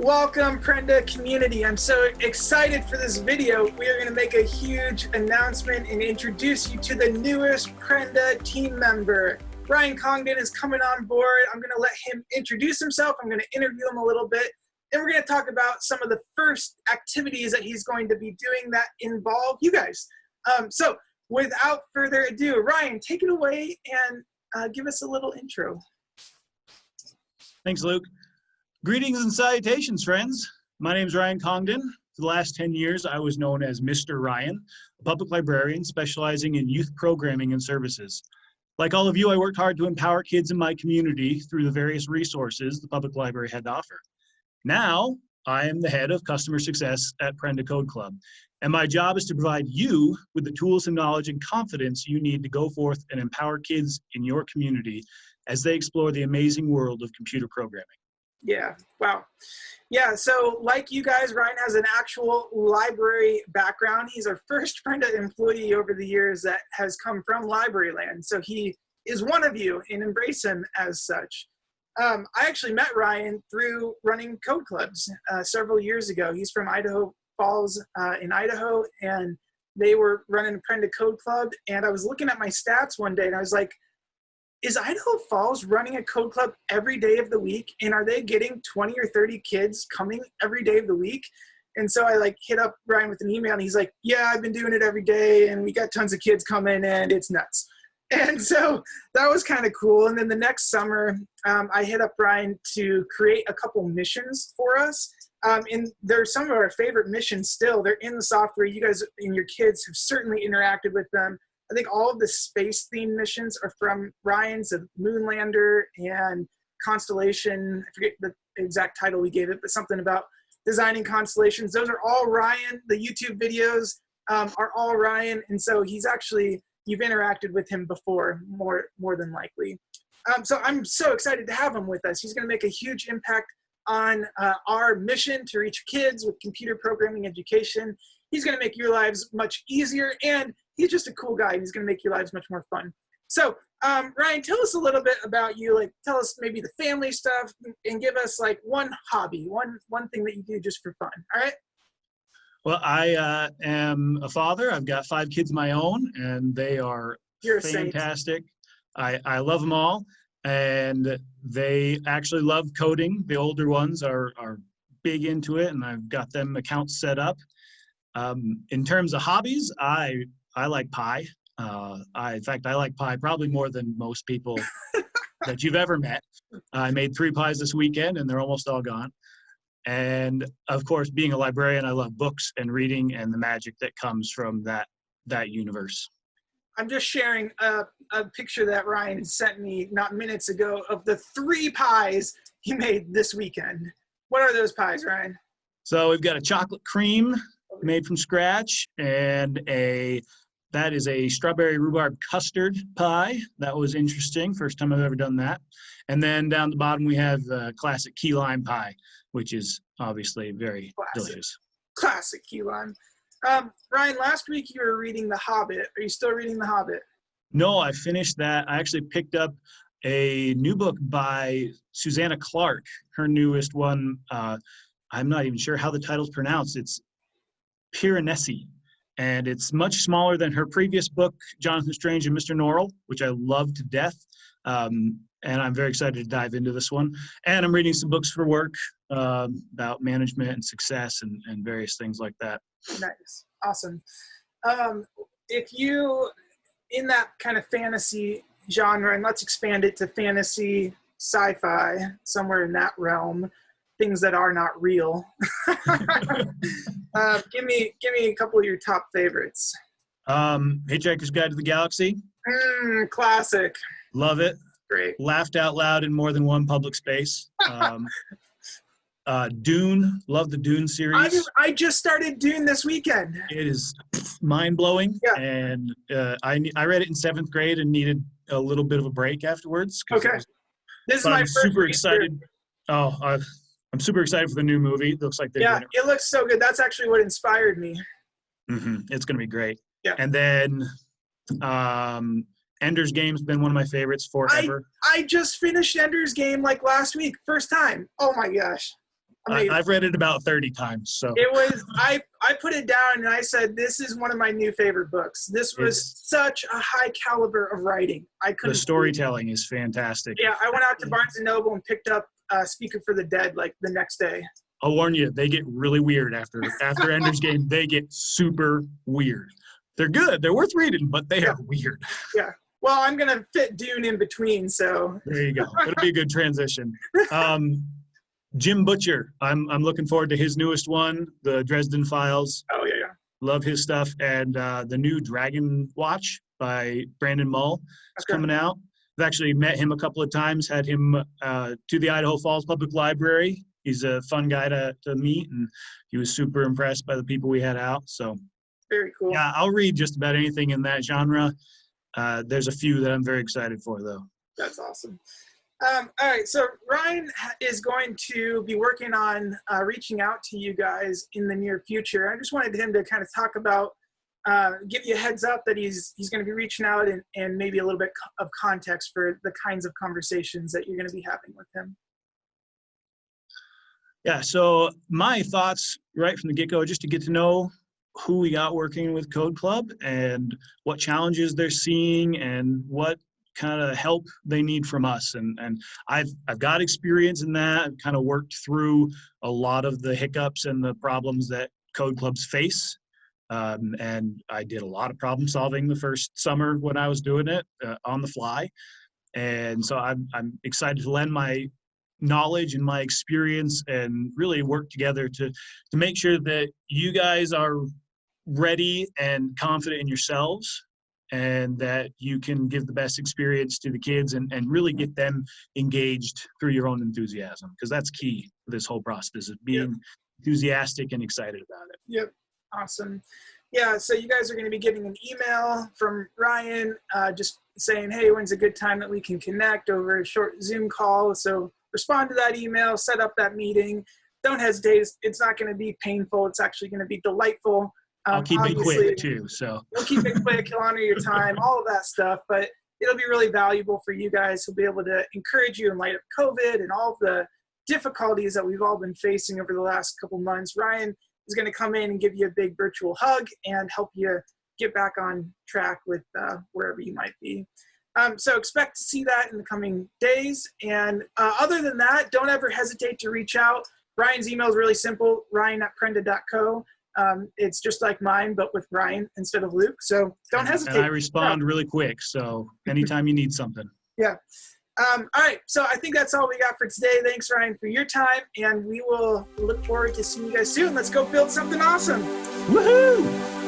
Welcome, Prenda community. I'm so excited for this video. We are going to make a huge announcement and introduce you to the newest Prenda team member. Ryan Congdon is coming on board. I'm going to let him introduce himself. I'm going to interview him a little bit. Then we're going to talk about some of the first activities that he's going to be doing that involve you guys. So without further ado, Ryan, take it away and give us a little intro. Thanks, Luke. Greetings and salutations, friends. My name is Ryan Congdon. For the last 10 years, I was known as Mr. Ryan, a public librarian specializing in youth programming and services. Like all of you, I worked hard to empower kids in my community through the various resources the public library had to offer. Now, I am the head of customer success at Prenda Code Club, and my job is to provide you with the tools and knowledge and confidence you need to go forth and empower kids in your community as they explore the amazing world of computer programming. Yeah, wow. Yeah, so like you guys, Ryan has an actual library background. He's our first Prenda employee over the years that has come from library land. So he is one of you and embrace him as such. I actually met Ryan through running code clubs several years ago. He's from Idaho Falls in Idaho, and they were running a Prenda Code Club. And I was looking at my stats one day and I was like, is Idaho Falls running a code club every day of the week? And are they getting 20 or 30 kids coming every day of the week? And so I hit up Ryan with an email and he's like, yeah, I've been doing it every day and we got tons of kids coming and it's nuts. And so that was kind of cool. And then the next summer, I hit up Ryan to create a couple missions for us. And they're some of our favorite missions still. They're in the software. You guys and your kids have certainly interacted with them. I think all of the space-themed missions are from Ryan's of Moonlander and Constellation. I forget the exact title we gave it, but something about designing constellations. Those are all Ryan. The YouTube videos are all Ryan. And so he's actually, you've interacted with him before, more than likely. So I'm so excited to have him with us. He's going to make a huge impact on our mission to reach kids with computer programming education. He's going to make your lives much easier, and he's just a cool guy. He's going to make your lives much more fun. So, Ryan, tell us a little bit about you. Tell us maybe the family stuff, and give us one hobby, one thing that you do just for fun. All right? Well, I am a father. I've got 5 kids of my own, and they are fantastic. I love them all, and they actually love coding. The older ones are big into it, and I've got them accounts set up. In terms of hobbies, I like pie. In fact, I like pie probably more than most people that you've ever met. I made 3 pies this weekend, and they're almost all gone. And of course, being a librarian, I love books and reading and the magic that comes from that universe. I'm just sharing a picture that Ryan sent me not minutes ago of the 3 pies he made this weekend. What are those pies, Ryan? So we've got a chocolate cream made from scratch, and that is a strawberry rhubarb custard pie. That was interesting. First time I've ever done that. And then down the bottom we have classic key lime pie, which is obviously very delicious. Classic key lime. Ryan, last week you were reading The Hobbit. Are you still reading The Hobbit? No, I finished that. I actually picked up a new book by Susanna Clark, her newest one. I'm not even sure how the title's pronounced. It's Piranesi, and it's much smaller than her previous book, Jonathan Strange and Mr. Norrell, which I love to death. And I'm very excited to dive into this one. And I'm reading some books for work about management and success and various things like that. Nice. Awesome. If you, in that kind of fantasy genre, and let's expand it to fantasy, sci-fi, somewhere in that realm, things that are not real. Give me a couple of your top favorites. Hitchhiker's Guide to the Galaxy. Classic. Love it. Great. Laughed out loud in more than one public space. Dune. Love the Dune series. I just started Dune this weekend. It is mind-blowing. Yeah. And I read it in 7th grade and needed a little bit of a break afterwards. Okay. This is my first super excited. I'm super excited for the new movie. It looks like they're doing it looks so good. That's actually what inspired me. It's going to be great. Yeah. And then Ender's Game's been one of my favorites forever. I just finished Ender's Game last week. First time. Oh my gosh. I've read it about 30 times. So it was, I put it down and I said, this is one of my new favorite books. This was such a high caliber of writing. The storytelling is fantastic. Yeah, I went out to Barnes & Noble and picked up Speaker for the Dead like the next day. I'll warn you, they get really weird after Ender's Game. They get super weird. They're good. They're worth reading, but they are weird. Yeah. Well, I'm going to fit Dune in between, so. There you go. It'll be a good transition. Jim Butcher, I'm looking forward to his newest one, the Dresden Files. Oh, yeah. Love his stuff. And the new Dragon Watch by Brandon Mull is coming out. I've actually met him a couple of times, had him to the Idaho Falls Public Library. He's a fun guy to meet, and he was super impressed by the people we had out. So very cool. Yeah, I'll read just about anything in that genre. There's a few that I'm very excited for, though. That's awesome. All right, so Ryan is going to be working on reaching out to you guys in the near future. I just wanted him to kind of talk about, give you a heads up that he's going to be reaching out and maybe a little bit of context for the kinds of conversations that you're going to be having with him. Yeah, so my thoughts right from the get-go, just to get to know who we got working with Code Club and what challenges they're seeing and what kind of help they need from us. And I've got experience in that. I've kind of worked through a lot of the hiccups and the problems that Code Clubs face. And I did a lot of problem solving the first summer when I was doing it on the fly. And so I'm excited to lend my knowledge and my experience and really work together to make sure that you guys are ready and confident in yourselves and that you can give the best experience to the kids and really get them engaged through your own enthusiasm, because that's key for this whole process, is being enthusiastic and excited about it. Yep. Awesome. Yeah, so you guys are going to be getting an email from Ryan just saying, hey, when's a good time that we can connect over a short Zoom call? So respond to that email, set up that meeting. Don't hesitate. It's not going to be painful. It's actually going to be delightful. I'll keep it quick too. So we'll keep it quick. He'll honor your time, all of that stuff. But it'll be really valuable for you guys. He'll be able to encourage you in light of COVID and all of the difficulties that we've all been facing over the last couple months. Ryan is going to come in and give you a big virtual hug and help you get back on track with wherever you might be. So expect to see that in the coming days. And other than that, don't ever hesitate to reach out. Ryan's email is really simple, ryan@prenda.co. It's just like mine, but with Ryan instead of Luke. So don't hesitate. And I respond really quick. So anytime you need something. Yeah. All right. So I think that's all we got for today. Thanks, Ryan, for your time. And we will look forward to seeing you guys soon. Let's go build something awesome. Woohoo!